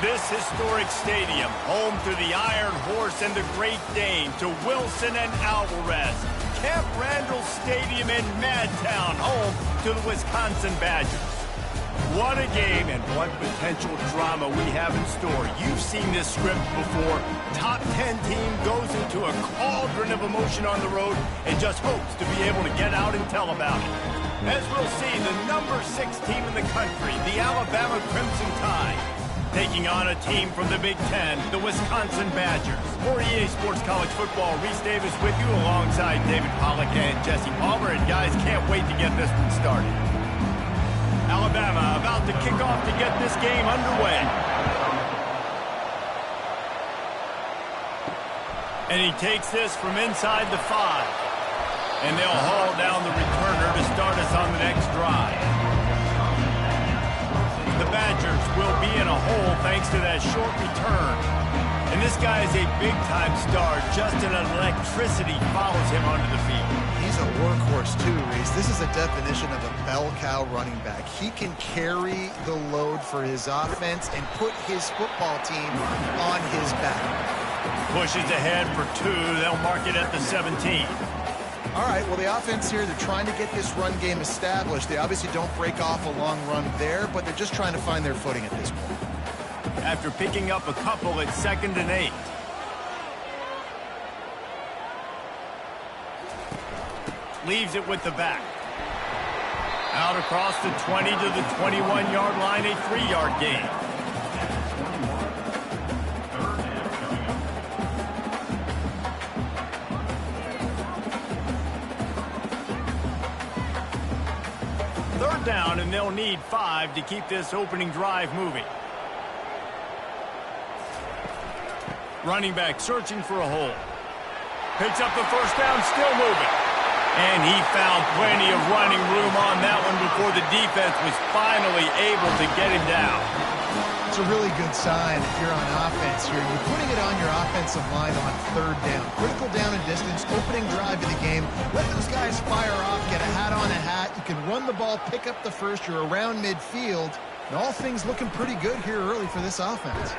This historic stadium, home to the Iron Horse and the Great Dane, to Wilson and Alvarez. Camp Randall Stadium in Madtown, home to the Wisconsin Badgers. What a game and what potential drama we have in store. You've seen this script before. Top 10 team goes into a cauldron of emotion on the road and just hopes to be able to get out and tell about it. As we'll see, the number 6 team in the country, the Alabama Crimson Tide, taking on a team from the Big Ten, the Wisconsin Badgers. For EA Sports College Football, Reese Davis with you alongside David Pollack and Jesse Palmer. And guys, can't wait to get this one started. Alabama about to kick off to get this game underway. And he takes this from inside the 5. And they'll haul down the returner to start us on the next drive. The Badgers will be in a hole thanks to that short return. And this guy is a big-time star. Just an electricity follows him onto the field. He's a workhorse too, Reese. This is a definition of a bell cow running back. He can carry the load for his offense and put his football team on his back. Pushes ahead for 2. They'll mark it at the 17. All right, well, the offense here, they're trying to get this run game established. They obviously don't break off a long run there, but they're just trying to find their footing at this point. After picking up a couple at 2nd and 8. Leaves it with the back. Out across the 20 to the 21-yard line, a 3-yard gain. Third down, and they'll need 5 to keep this opening drive moving. Running back searching for a hole. Picks up the first down, still moving. And he found plenty of running room on that one before the defense was finally able to get him down. It's a really good sign if you're on offense here. You're putting it on your offensive line on 3rd down. Critical down and distance, opening drive of the game. Let those guys fire off, get a hat on a hat. You can run the ball, pick up the first. You're around midfield. And all things looking pretty good here early for this offense.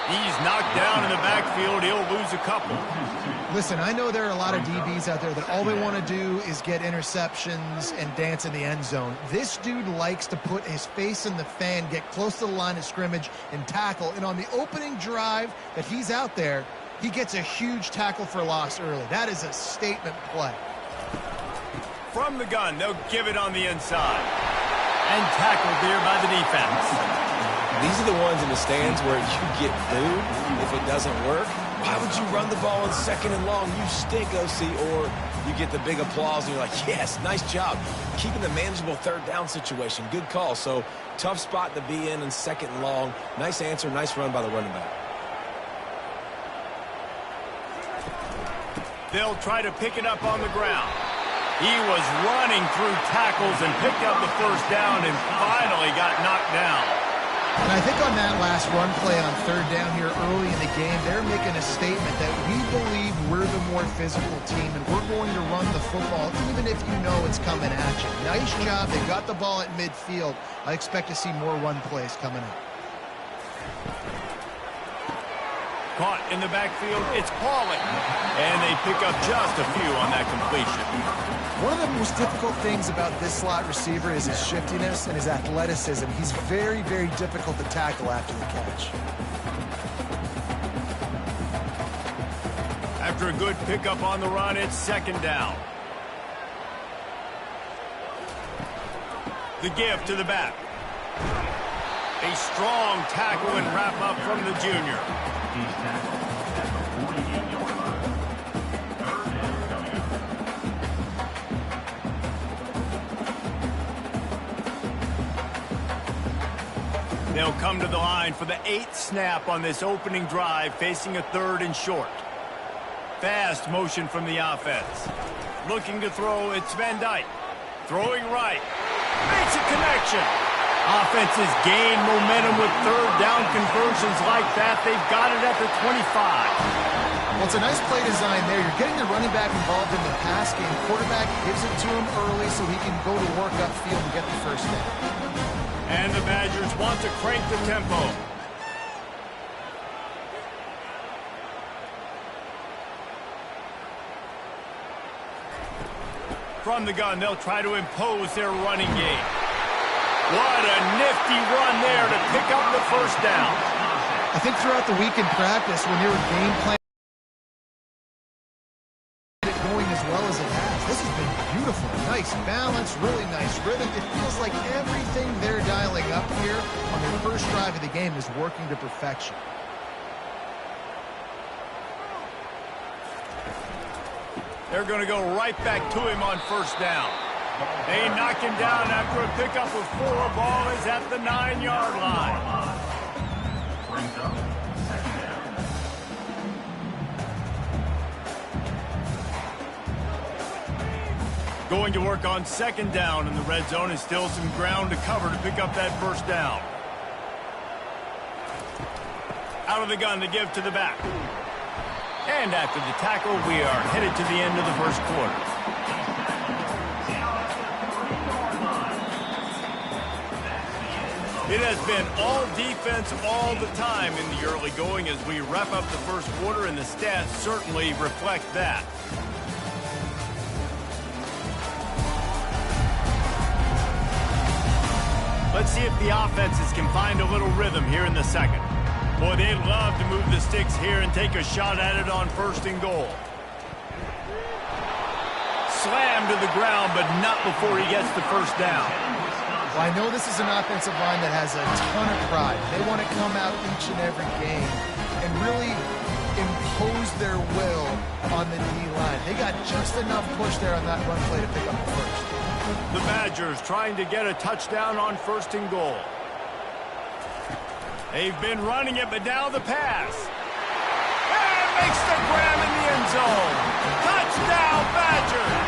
He's knocked down in the backfield. He'll lose a couple. Listen, I know there are a lot of DBs out there that all they want to do is get interceptions and dance in the end zone. This dude likes to put his face in the fan, get close to the line of scrimmage, and tackle. And on the opening drive that he's out there, he gets a huge tackle for loss early. That is a statement play. From the gun, they'll give it on the inside. And tackled there by the defense. These are the ones in the stands where you get booed if it doesn't work. Why would you run the ball on 2nd and long? You stink, OC. Or you get the big applause and you're like, yes, nice job. Keeping the manageable 3rd down situation. Good call. So tough spot to be in 2nd and long. Nice answer, nice run by the running back. They'll try to pick it up on the ground. He was running through tackles and picked up the first down and finally got knocked down. And I think on that last run play on 3rd down here early in the game, they're making a statement that we believe we're the more physical team and we're going to run the football even if you know it's coming at you. Nice job. They got the ball at midfield. I expect to see more run plays coming up. Caught in the backfield, it's Pauling. And they pick up just a few on that completion. One of the most difficult things about this slot receiver is his shiftiness and his athleticism. He's very, very difficult to tackle after the catch. After a good pickup on the run, it's 2nd down. The give to the back. A strong tackle and wrap up from the junior. They'll come to the line for the 8th snap on this opening drive, facing a 3rd and short. Fast motion from the offense. Looking to throw, it's Van Dyke. Throwing right. Makes a connection. Offenses gain momentum with 3rd down conversions like that. They've got it at the 25. Well, it's a nice play design there. You're getting the running back involved in the pass game. Quarterback gives it to him early so he can go to work upfield and get the first down. And the Badgers want to crank the tempo. From the gun, they'll try to impose their running game. What a nifty run there to pick up the first down. I think throughout the week in practice, when they were game planning it going as well as it has, this has been beautiful. Nice balance, really nice rhythm. It feels like everything they're dialing up here on their first drive of the game is working to perfection. They're going to go right back to him on first down. They knock him down after a pickup of 4. Ball is at the 9-yard line. Going to work on second down in the red zone, and still some ground to cover to pick up that first down. Out of the gun to give to the back. And after the tackle, we are headed to the end of the first quarter. It has been all defense all the time in the early going as we wrap up the first quarter, and the stats certainly reflect that. Let's see if the offenses can find a little rhythm here in the second. Boy, they'd love to move the sticks here and take a shot at it on first and goal. Slammed to the ground, but not before he gets the first down. Well, I know this is an offensive line that has a ton of pride. They want to come out each and every game and really impose their will on the D-line. They got just enough push there on that run play to pick up the first. The Badgers trying to get a touchdown on first and goal. They've been running it, but now the pass. And makes the grab in the end zone. Touchdown, Badgers!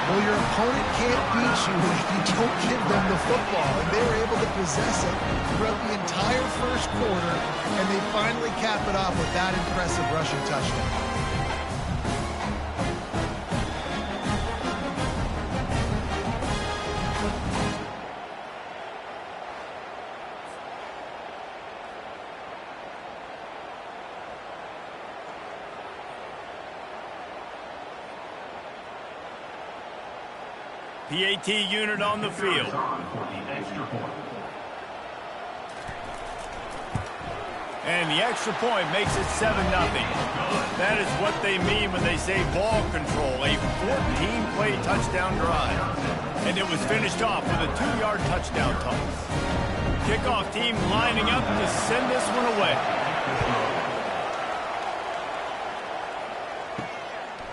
Well, your opponent can't beat you if you don't give them the football, and they were able to possess it throughout the entire first quarter, and they finally cap it off with that impressive rushing touchdown. PAT unit on the field. And the extra point makes it 7-0. That is what they mean when they say ball control, a 14-play touchdown drive. And it was finished off with a 2-yard touchdown toss. Kickoff team lining up to send this one away.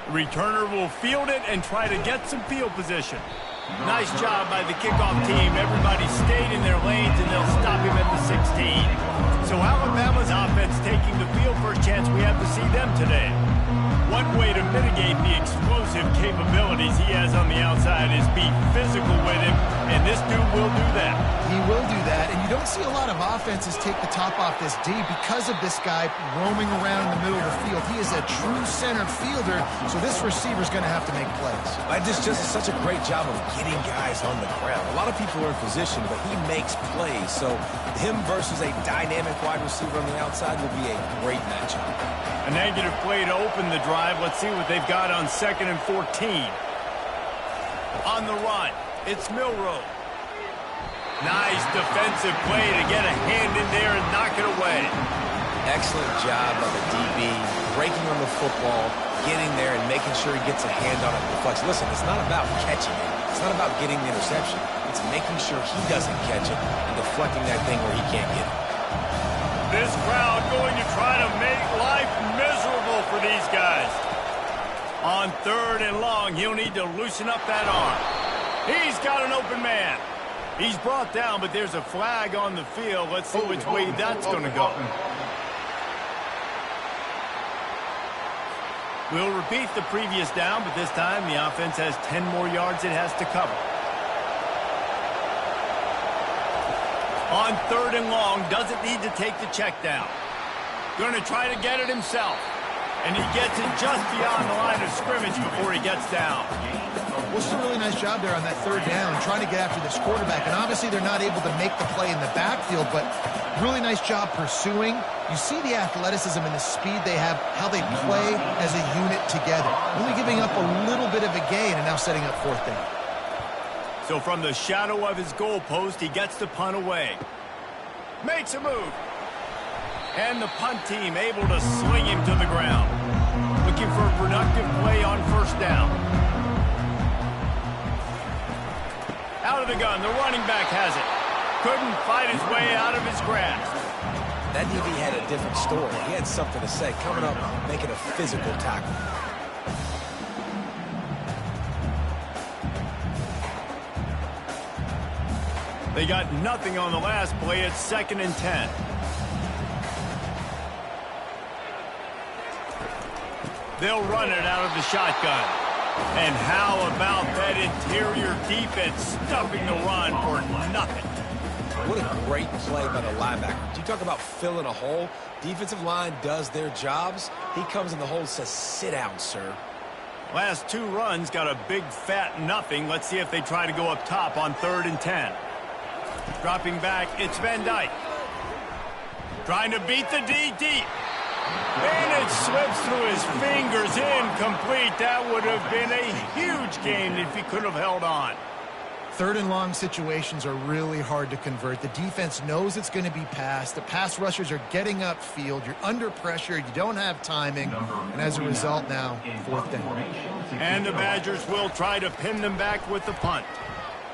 Returner will field it and try to get some field position. Nice job by the kickoff team. Everybody stayed in their lanes, and they'll stop him at the 16. So Alabama's offense taking the field. First chance we have to see them today. One way to mitigate the explosive capabilities he has on the outside is be physical with him, and this dude will do that. He will do that, and you don't see a lot of offenses take the top off this D because of this guy roaming around in the middle of the field. He is a true center fielder, so this receiver's going to have to make plays. This just is such a great job of getting guys on the ground. A lot of people are in position, but he makes plays, so him versus a dynamic wide receiver on the outside will be a great matchup. A negative play to open the drive. Let's see what they've got on 2nd and 14. On the run, it's Milroe. Nice defensive play to get a hand in there and knock it away. Excellent job by the DB, breaking on the football, getting there and making sure he gets a hand on it. Deflects. Listen, it's not about catching it. It's not about getting the interception. It's making sure he doesn't catch it and deflecting that thing where he can't get it. This crowd going to try to make life miserable for these guys. On 3rd and long, he'll need to loosen up that arm. He's got an open man. He's brought down, but there's a flag on the field. Let's see which way that's going to go. We'll repeat the previous down, but this time the offense has 10 more yards it has to cover. On 3rd and long, doesn't need to take the check down. Going to try to get it himself. And he gets it just beyond the line of scrimmage before he gets down. Well, it's a really nice job there on that 3rd down, trying to get after this quarterback. And obviously they're not able to make the play in the backfield, but really nice job pursuing, You see the athleticism and the speed they have, how they play as a unit together. Only giving up a little bit of a gain and now setting up fourth down. So from the shadow of his goalpost, he gets the punt away. Makes a move. And the punt team able to sling him to the ground. Looking for a productive play on first down. Out of the gun, the running back has it. Couldn't fight his way out of his grasp. That DB had a different story. He had something to say, coming up, making a physical tackle. They got nothing on the last play. It's 2nd and 10. They'll run it out of the shotgun. And how about that interior defense stuffing the run for nothing? What a great play by the linebacker. You talk about filling a hole. Defensive line does their jobs. He comes in the hole and says, sit down, sir. Last 2 runs got a big fat nothing. Let's see if they try to go up top on 3rd and 10. Dropping back, it's Van Dyke. Trying to beat the D deep. And it slips through his fingers, incomplete. That would have been a huge gain if he could have held on. 3rd and long situations are really hard to convert. The defense knows it's going to be passed. The pass rushers are getting upfield. You're under pressure. You don't have timing. And as a result now, 4th down. And the Badgers will try to pin them back with the punt.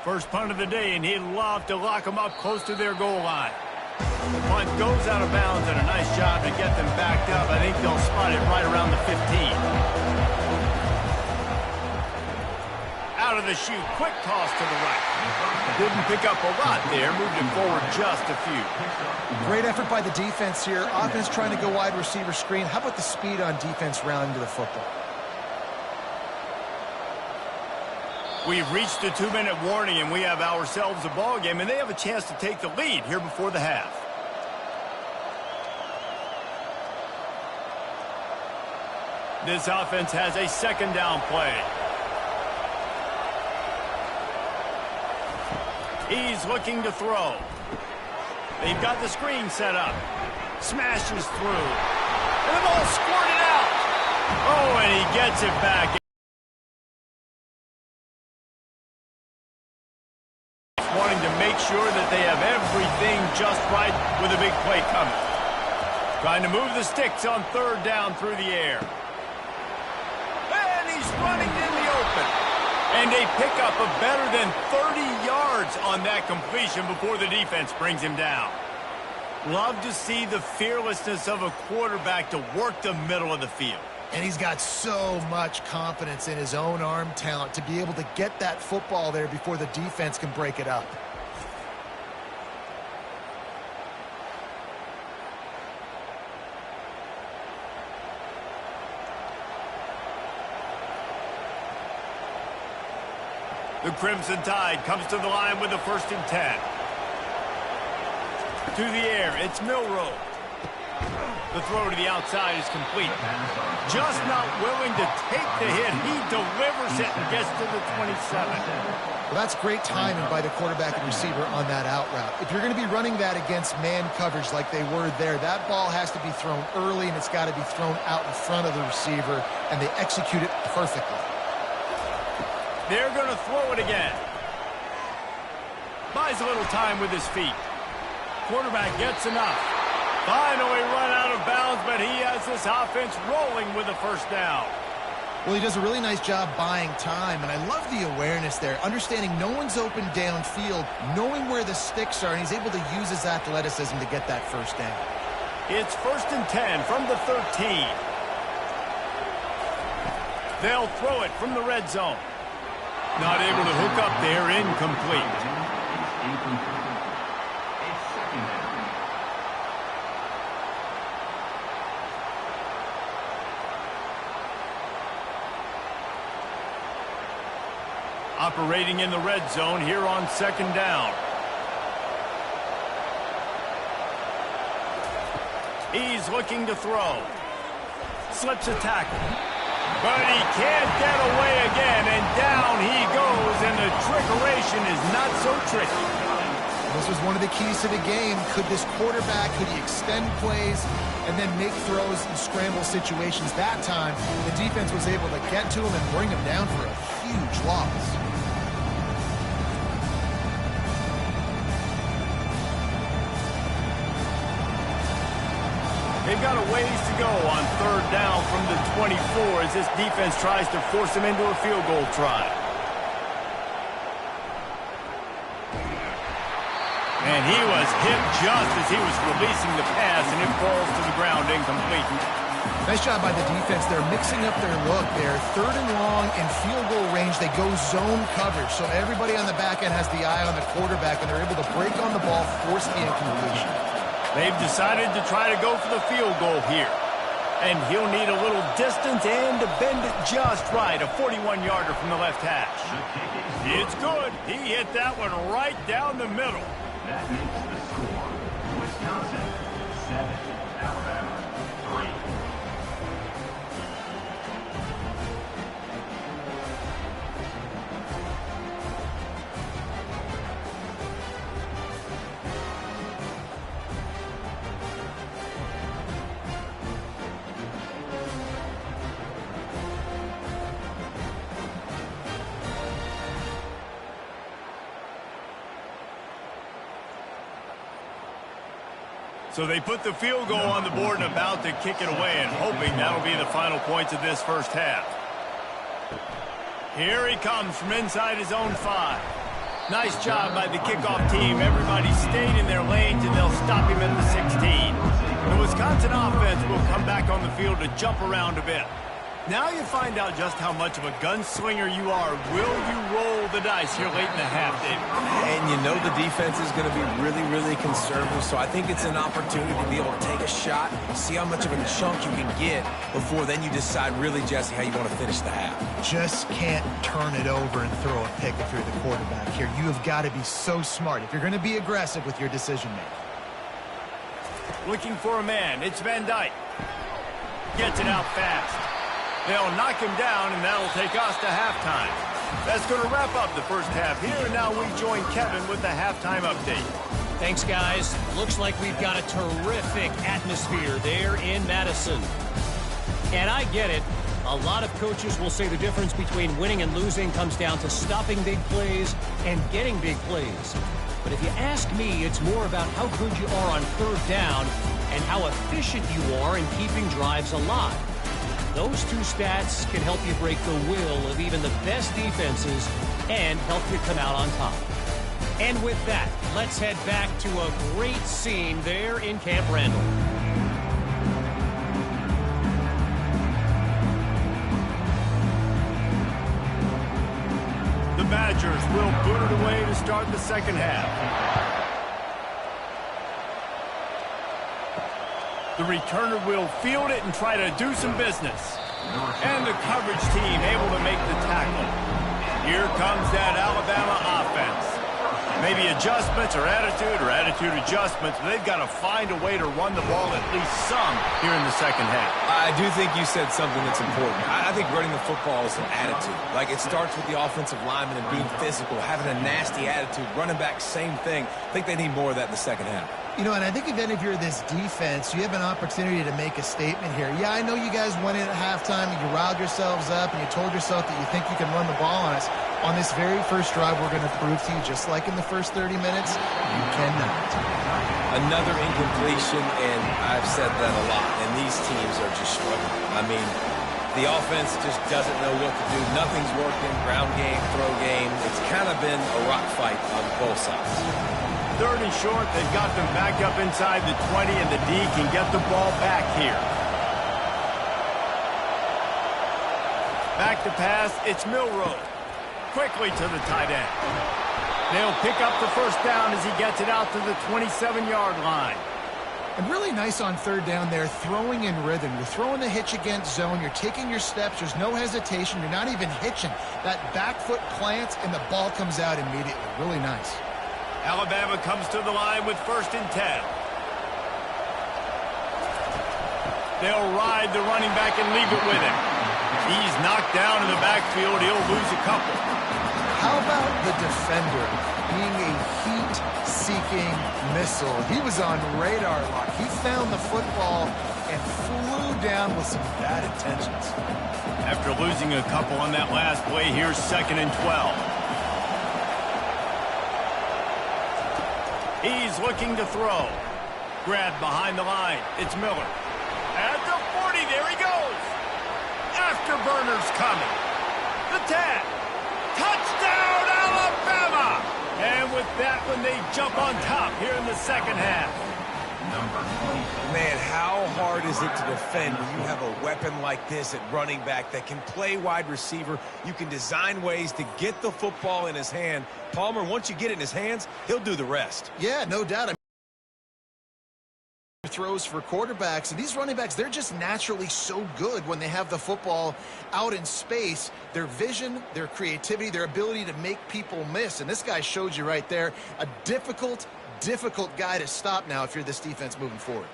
First punt of the day, and he'd love to lock them up close to their goal line. The punt goes out of bounds, and a nice job to get them backed up. I think they'll spot it right around the 15. Out of the chute, quick toss to the right. Didn't pick up a lot there, moved it forward just a few. Great effort by the defense here. Offense trying to go wide receiver screen. How about the speed on defense rounding to the football? We've reached the 2-minute warning, and we have ourselves a ball game, and they have a chance to take the lead here before the half. This offense has a 2nd down play. He's looking to throw. They've got the screen set up. Smashes through. And the ball squirted out. Oh, and he gets it back. Wanting to make sure that they have everything just right with a big play coming. Trying to move the sticks on 3rd down through the air. And he's running in the open. And they pick up a better than 30 yards on that completion before the defense brings him down. Love to see the fearlessness of a quarterback to work the middle of the field. And he's got so much confidence in his own arm talent to be able to get that football there before the defense can break it up. The Crimson Tide comes to the line with the 1st and 10. To the air, it's Milroe. The throw to the outside is complete. Just not willing to take the hit. He delivers it and gets to the 27. Well, that's great timing by the quarterback and receiver on that out route. If you're going to be running that against man coverage like they were there, that ball has to be thrown early, and it's got to be thrown out in front of the receiver, and they execute it perfectly. They're going to throw it again. Buys a little time with his feet. Quarterback gets enough. Finally run out of bounds, but he has this offense rolling with a 1st down. Well, he does a really nice job buying time, and I love the awareness there, understanding no one's open downfield, knowing where the sticks are, and he's able to use his athleticism to get that 1st down. It's 1st and 10 from the 13. They'll throw it from the red zone. Not able to hook up there, incomplete. Operating in the red zone here on 2nd down. He's looking to throw. Slips a tackle. But he can't get away again, and down he goes, and the trickeration is not so tricky. This was one of the keys to the game. Could this quarterback, could he extend plays and then make throws in scramble situations? That time, the defense was able to get to him and bring him down for a huge loss. They've got a ways to go on third down from the 24 as this defense tries to force them into a field goal try. And he was hit just as he was releasing the pass, and it falls to the ground incomplete. Nice job by the defense. They're mixing up their look there. Third and long in field goal range. They go zone coverage, so everybody on the back end has the eye on the quarterback, and they're able to break on the ball, force the incompletion. They've decided to try to go for the field goal here. And he'll need a little distance and to bend it just right. A 41-yarder from the left hash. It's good. He hit that one right down the middle. That makes the score Wisconsin 7, Alabama 3. So they put the field goal on the board and about to kick it away and hoping that'll be the final points of this first half. Here he comes from inside his own 5. Nice job by the kickoff team. Everybody stayed in their lanes and they'll stop him at the 16. The Wisconsin offense will come back on the field to jump around a bit. Now you find out just how much of a gunslinger you are. Will you roll the dice here late in the half, David? And you know the defense is going to be really, really conservative, so I think it's an opportunity to be able to take a shot, see how much of a chunk you can get before then you decide really, Jesse, how you want to finish the half. Just can't turn it over and throw a pick if you're the quarterback here. You have got to be so smart if you're going to be aggressive with your decision-making. Looking for a man. It's Van Dyke. Gets it out fast. They'll knock him down, and that'll take us to halftime. That's going to wrap up the first half here, and now we join Kevin with the halftime update. Thanks, guys. Looks like we've got a terrific atmosphere there in Madison. And I get it. A lot of coaches will say the difference between winning and losing comes down to stopping big plays and getting big plays. But if you ask me, it's more about how good you are on third down and how efficient you are in keeping drives alive. Those two stats can help you break the will of even the best defenses and help you come out on top. And with that, let's head back to a great scene there in Camp Randall. The Badgers will boot it away to start the second half. The returner will field it and try to do some business. And the coverage team able to make the tackle. Here comes that Alabama offense. Maybe adjustments or attitude adjustments, but they've got to find a way to run the ball at least some here in the second half. I do think you said something that's important. I think running the football is an attitude. Like, it starts with the offensive lineman and being physical, having a nasty attitude. Running back, same thing. I think they need more of that in the second half. You know, and I think even if you're this defense, you have an opportunity to make a statement here. Yeah, I know you guys went in at halftime and you riled yourselves up and you told yourself that you think you can run the ball on us. On this very first drive, we're going to prove to you, just like in the first 30 minutes, you cannot. Another incompletion, and I've said that a lot, and these teams are just struggling. I mean, the offense just doesn't know what to do. Nothing's working. Ground game, throw game. It's kind of been a rock fight on both sides. Third and short, they've got them back up inside the 20, and the D can get the ball back here. Back to pass, it's Milroe. Quickly to the tight end. They'll pick up the first down as he gets it out to the 27-yard line. And really nice on third down there, throwing in rhythm. You're throwing the hitch against zone. You're taking your steps. There's no hesitation. You're not even hitching. That back foot plants, and the ball comes out immediately. Really nice. Alabama comes to the line with 1st and 10. They'll ride the running back and leave it with him. He's knocked down in the backfield. He'll lose a couple. How about the defender being a heat-seeking missile? He was on radar lock. He found the football and flew down with some bad intentions. After losing a couple on that last play, here's 2nd and 12. He's looking to throw. Grabbed behind the line. It's Miller. At the 40, there he goes. Afterburner's coming. The 10. Touchdown, Alabama! And with that one, they jump on top here in the second half. Man, how hard is it to defend when you have a weapon like this at running back that can play wide receiver? You can design ways to get the football in his hand. Palmer, once you get it in his hands, he'll do the rest. Yeah, no doubt. Throws for quarterbacks, and these running backs, they're just naturally so good when they have the football out in space. Their vision, their creativity, their ability to make people miss, and this guy showed you right there, a difficult guy to stop now if you're this defense moving forward.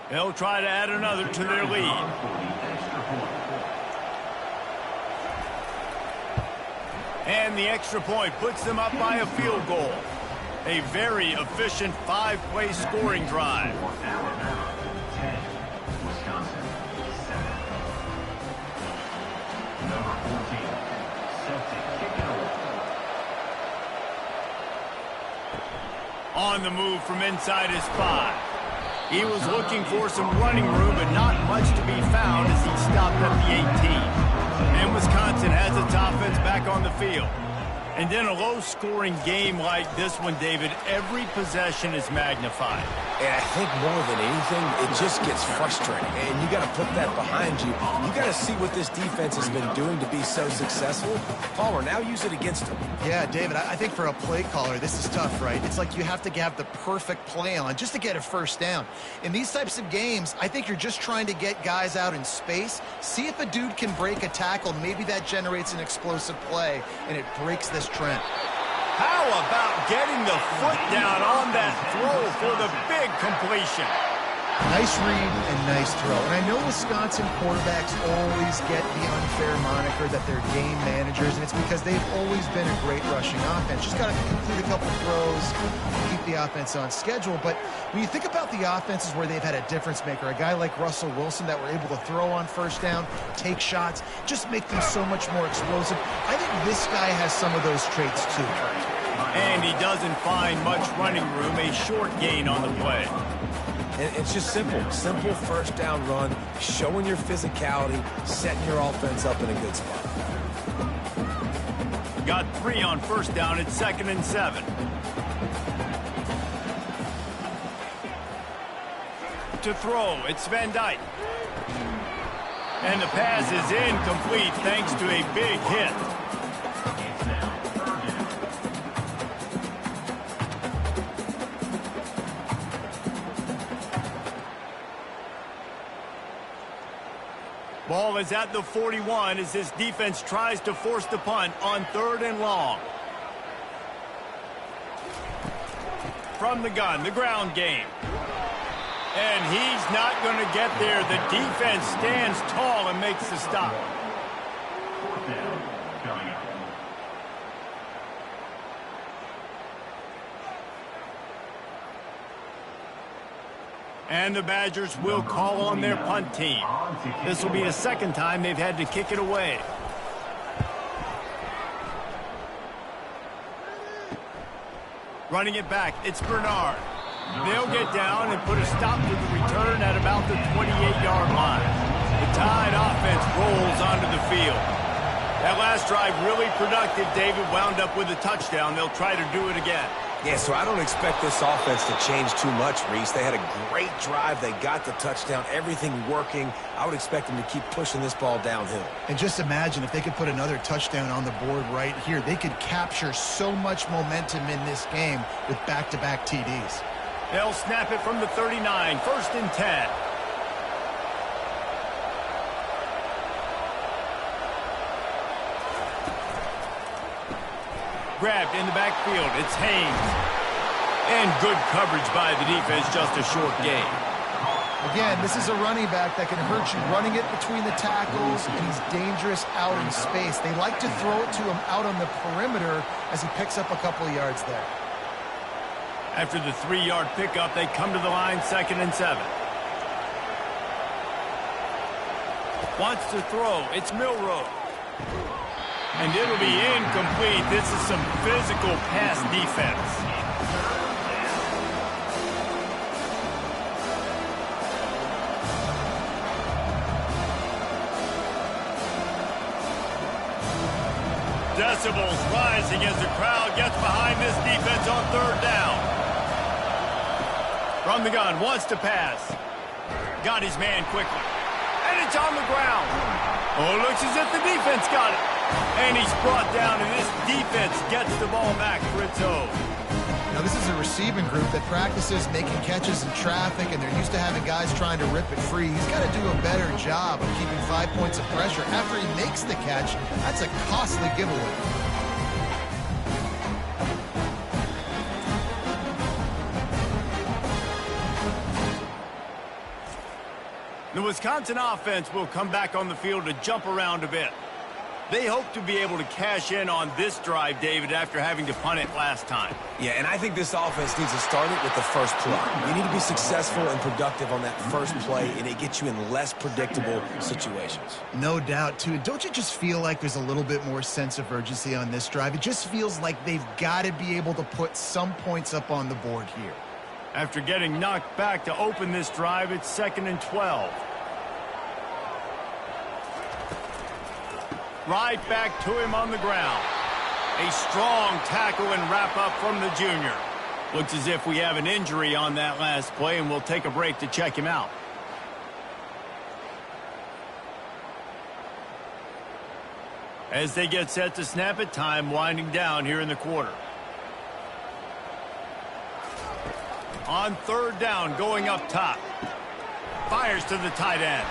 They'll try to add another to their lead. And the extra point puts them up by a field goal. A very efficient 5-play scoring drive. Alabama 10, Wisconsin 7. Number 14, set to kick it away. On the move from inside his 5. He was looking for some running room, but not much to be found as he stopped at the 18. And Wisconsin has its offense back on the field. And in a low-scoring game like this one, David, every possession is magnified. And I think more than anything, it just gets frustrating. And you got to put that behind you. You got to see what this defense has been doing to be so successful. Palmer, now use it against them. Yeah, David, I think for a play caller, this is tough, right? It's like you have to have the perfect play on just to get a first down. In these types of games, I think you're just trying to get guys out in space, see if a dude can break a tackle. Maybe that generates an explosive play, and it breaks this trend. How about getting the foot down on that throw for the big completion? Nice read and nice throw. And I know Wisconsin quarterbacks always get the unfair moniker that they're game managers, and it's because they've always been a great rushing offense. Just got to complete a couple of throws, keep the offense on schedule. But when you think about the offenses where they've had a difference maker, a guy like Russell Wilson that were able to throw on first down, take shots, just make them so much more explosive. I think this guy has some of those traits too. And he doesn't find much running room, a short gain on the play. And it's just simple first down run, showing your physicality, setting your offense up in a good spot. Got 3 on first down. It's 2nd and 7. To throw, it's Van Dyke. And the pass is incomplete thanks to a big hit. Ball is at the 41 as this defense tries to force the punt on 3rd and long. From the gun, the ground game. And he's not going to get there. The defense stands tall and makes the stop. 4th down, coming up. And the Badgers will call on their punt team. This will be the 2nd time they've had to kick it away. Running it back, it's Bernard. They'll get down and put a stop to the return at about the 28-yard line. The Tide offense rolls onto the field. That last drive really productive. David wound up with a touchdown. They'll try to do it again. Yeah, so I don't expect this offense to change too much, Reese. They had a great drive. They got the touchdown, everything working. I would expect them to keep pushing this ball downhill. And just imagine if they could put another touchdown on the board right here. They could capture so much momentum in this game with back-to-back TDs. They'll snap it from the 39, 1st and 10. Grabbed in the backfield. It's Haynes. And good coverage by the defense, just a short gain. Again, this is a running back that can hurt you running it between the tackles, and he's dangerous out in space. They like to throw it to him out on the perimeter as he picks up a couple of yards there. After the 3-yard pickup, they come to the line, 2nd and 7. Wants to throw. It's Milroe. And it'll be incomplete. This is some physical pass defense. Decibels rising as the crowd gets behind this defense on 3rd down. From the gun, wants to pass. Got his man quickly. And it's on the ground. Oh, looks as if the defense got it. And he's brought down, and this defense gets the ball back for its own. Now, this is a receiving group that practices making catches in traffic, and they're used to having guys trying to rip it free. He's got to do a better job of keeping 5 points of pressure. After he makes the catch, that's a costly giveaway. The Wisconsin offense will come back on the field to jump around a bit. They hope to be able to cash in on this drive, David, after having to punt it last time. Yeah, and I think this offense needs to start it with the first play. You need to be successful and productive on that first play, and it gets you in less predictable situations. No doubt, too. Don't you just feel like there's a little bit more sense of urgency on this drive? It just feels like they've got to be able to put some points up on the board here. After getting knocked back to open this drive, it's 2nd and 12. Right back to him on the ground. A strong tackle and wrap up from the junior. Looks as if we have an injury on that last play, and we'll take a break to check him out. As they get set to snap it, time winding down here in the quarter. On 3rd down, going up top. Fires to the tight end.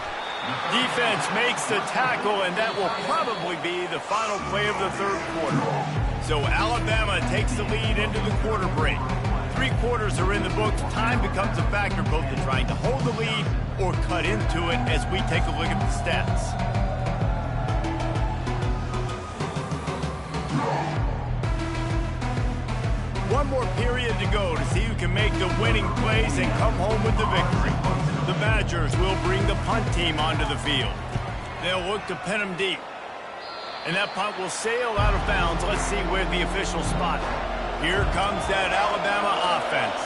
Defense makes the tackle, and that will probably be the final play of the 3rd quarter. So Alabama takes the lead into the quarter break. 3 quarters are in the books. Time becomes a factor both in trying to hold the lead or cut into it as we take a look at the stats. One more period to go to see who can make the winning plays and come home with the victory. The Badgers will bring the punt team onto the field. They'll look to pin them deep. And that punt will sail out of bounds. Let's see where the official spot. Here comes that Alabama offense.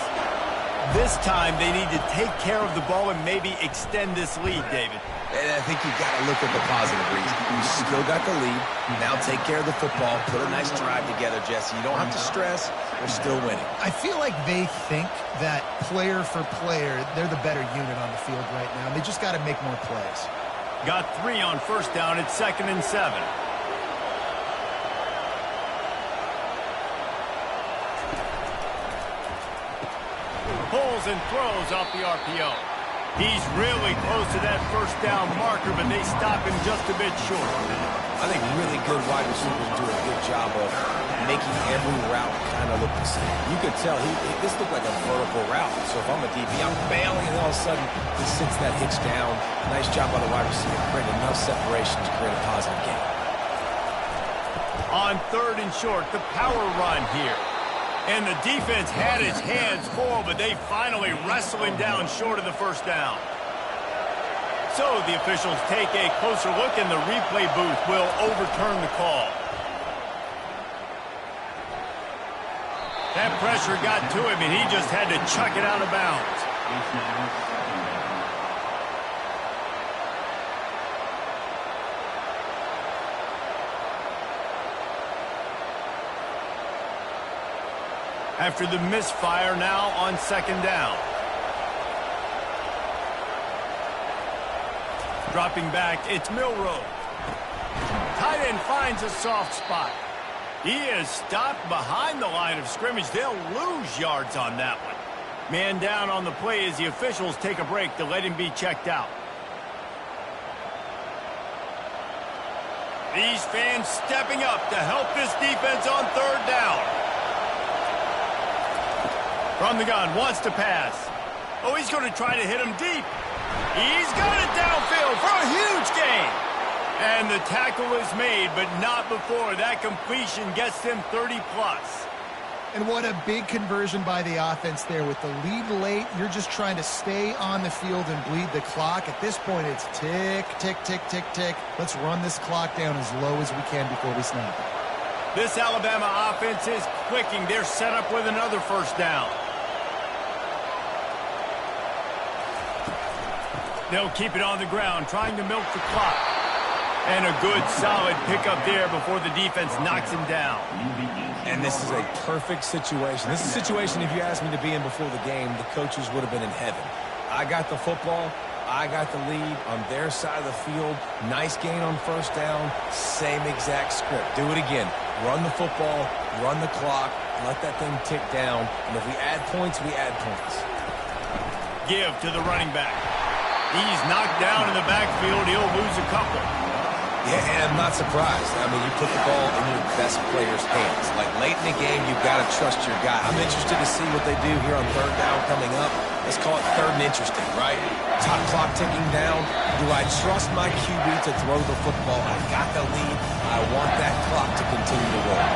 This time they need to take care of the ball and maybe extend this lead, David. And I think you've got to look at the positive reason. You still got the lead. Now take care of the football. Put a nice drive together, Jesse. You don't have to stress. We're still winning. I feel like they think that player for player, they're the better unit on the field right now. They just got to make more plays. Got 3 on 1st down. It's 2nd and 7. Pulls and throws off the RPO. He's really close to that 1st down marker, but they stop him just a bit short. I think really good wide receivers do a good job of making every route kind of look the same. You could tell this looked like a vertical route. So if I'm a DB, I'm bailing, and all of a sudden he sits that hitch down. Nice job by the wide receiver, create enough separation to create a positive gain. On 3rd and short, the power run here. And the defense had its hands full, but they finally wrestle him down short of the 1st down. So the officials take a closer look, and the replay booth will overturn the call. That pressure got to him, and he just had to chuck it out of bounds. After the misfire, now on 2nd down. Dropping back, it's Milroe. Tight end finds a soft spot. He is stopped behind the line of scrimmage. They'll lose yards on that one. Man down on the play as the officials take a break to let him be checked out. These fans stepping up to help this defense on 3rd down. From the gun, wants to pass. Oh, he's going to try to hit him deep. He's got it downfield for a huge gain. And the tackle is made, but not before that completion gets them 30-plus. And what a big conversion by the offense there. With the lead late, you're just trying to stay on the field and bleed the clock. At this point, it's tick, tick, tick, tick, tick. Let's run this clock down as low as we can before we snap it. This Alabama offense is clicking. They're set up with another first down. They'll keep it on the ground, trying to milk the clock. And a good, solid pickup there before the defense knocks him down. And this is a perfect situation. This is a situation, if you asked me to be in before the game, the coaches would have been in heaven. I got the football. I got the lead on their side of the field. Nice gain on first down. Same exact script. Do it again. Run the football, run the clock, let that thing tick down. And if we add points, we add points. Give to the running back. He's knocked down in the backfield. He'll lose a couple. Yeah, and I'm not surprised. I mean, you put the ball in your best player's hands. Like, late in the game, you've got to trust your guy. I'm interested to see what they do here on third down coming up. Let's call it third and interesting, right? Top clock ticking down. Do I trust my QB to throw the football? I got the lead. I want that clock to continue to roll.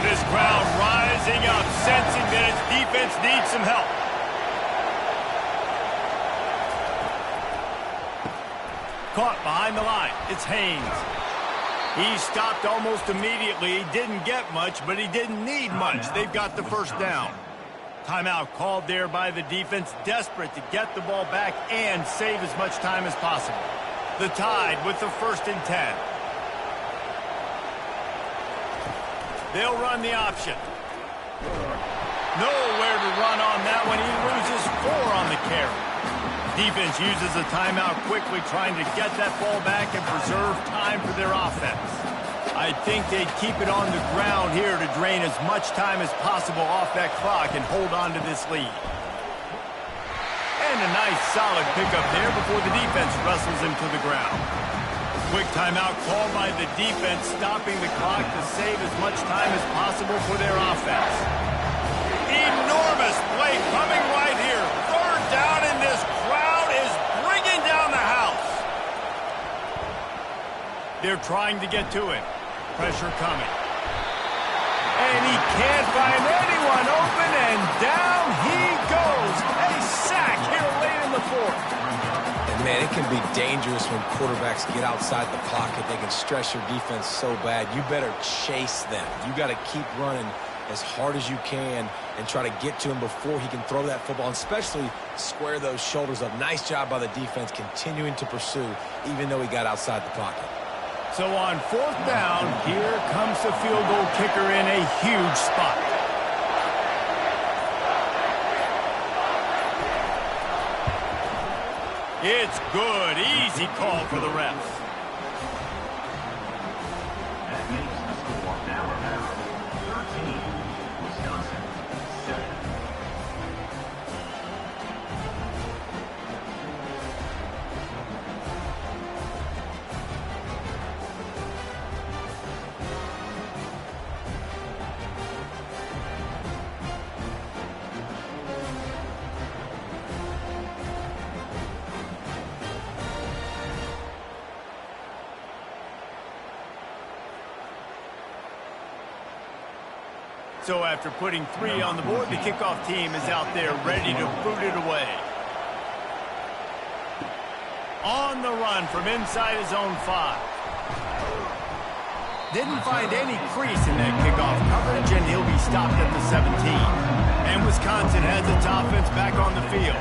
This crowd rising up, sensing that its defense needs some help. Caught behind the line. It's Haynes. He stopped almost immediately. He didn't get much, but he didn't need much. They've got the first down. Timeout called there by the defense, desperate to get the ball back and save as much time as possible. The Tide with the 1st and 10. They'll run the option. Nowhere to run on that one. He loses 4 on the carry. Defense uses a timeout quickly, trying to get that ball back and preserve time for their offense. I think they'd keep it on the ground here to drain as much time as possible off that clock and hold on to this lead. And a nice solid pickup there before the defense wrestles him to the ground. Quick timeout called by the defense, stopping the clock to save as much time as possible for their offense. Enormous play coming right here. Third down, and this crowd is bringing down the house. They're trying to get to him. Pressure coming. And he can't find anyone open, and down he goes. A sack here late in the 4th. And, man, it can be dangerous when quarterbacks get outside the pocket. They can stress your defense so bad. You better chase them. You got to keep running as hard as you can and try to get to him before he can throw that football, and especially square those shoulders up. Nice job by the defense continuing to pursue, even though he got outside the pocket. So on 4th down, here comes the field goal kicker in a huge spot. It's good. Easy call for the refs. That makes the score Alabama 13, Wisconsin 7. So after putting 3 on the board, the kickoff team is out there ready to boot it away. On the run from inside his own 5. Didn't find any crease in that kickoff coverage, and he'll be stopped at the 17. And Wisconsin has its offense back on the field.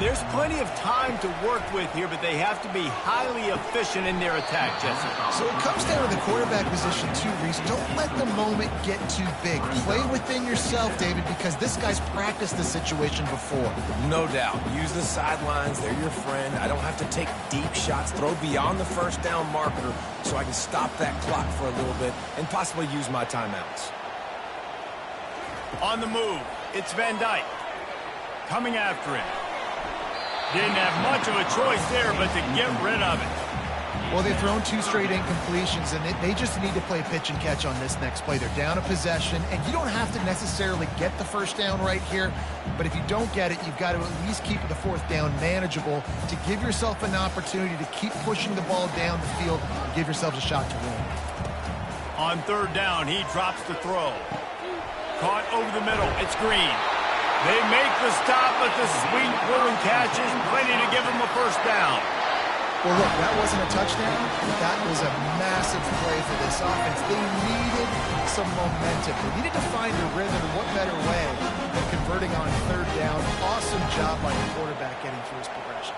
There's plenty of time to work with here, but they have to be highly efficient in their attack, Jesse. So it comes down to the quarterback position too, Reese. Don't let the moment get too big. Play within yourself, David, because this guy's practiced the situation before. No doubt. Use the sidelines. They're your friend. I don't have to take deep shots. Throw beyond the first down marker so I can stop that clock for a little bit and possibly use my timeouts. On the move, it's Van Dyke. Coming after him. Didn't have much of a choice there, but to get rid of it. Well, they've thrown 2 straight incompletions, and they just need to play pitch and catch on this next play. They're down a possession, and you don't have to necessarily get the first down right here, but if you don't get it, you've got to at least keep the 4th down manageable to give yourself an opportunity to keep pushing the ball down the field and give yourselves a shot to win. On 3rd down, he drops the throw. Caught over the middle. It's Green. They make the stop, but the sweet Bruin catches plenty to give them a first down. Well, look, that wasn't a touchdown. That was a massive play for this offense. They needed some momentum. They needed to find a rhythm, and what better way than converting on 3rd down. Awesome job by the quarterback getting through his progression.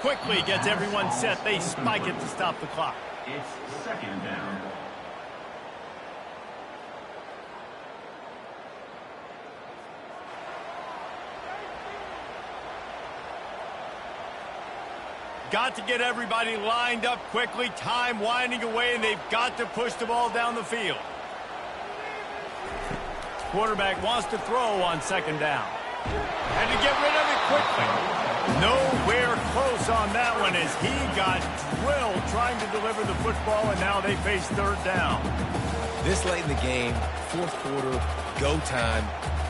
Quickly gets everyone set. They spike it to stop the clock. It's 2nd down. Got to get everybody lined up quickly. Time winding away, and they've got to push the ball down the field. Quarterback wants to throw on 2nd down. And to get rid of it quickly. Nowhere close on that one as he got drilled trying to deliver the football, and now they face 3rd down. This late in the game, 4th quarter, go time.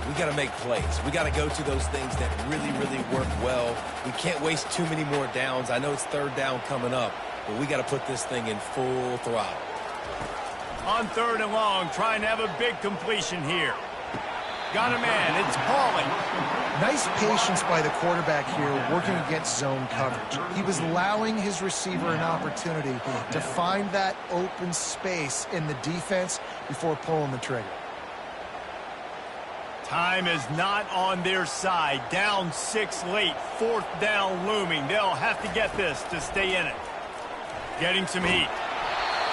We got to make plays. We got to go to those things that really, really work well. We can't waste too many more downs. I know it's 3rd down coming up, but we got to put this thing in full throttle. On 3rd and long, trying to have a big completion here. Got a man. It's Pauling. Nice patience by the quarterback here working against zone coverage. He was allowing his receiver an opportunity to find that open space in the defense before pulling the trigger. Time is not on their side. Down 6 late. 4th down looming. They'll have to get this to stay in it. Getting some heat.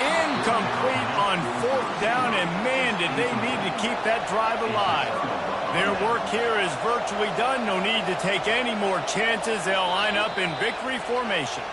Incomplete on 4th down, and man, did they need to keep that drive alive. Their work here is virtually done. No need to take any more chances. They'll line up in victory formation.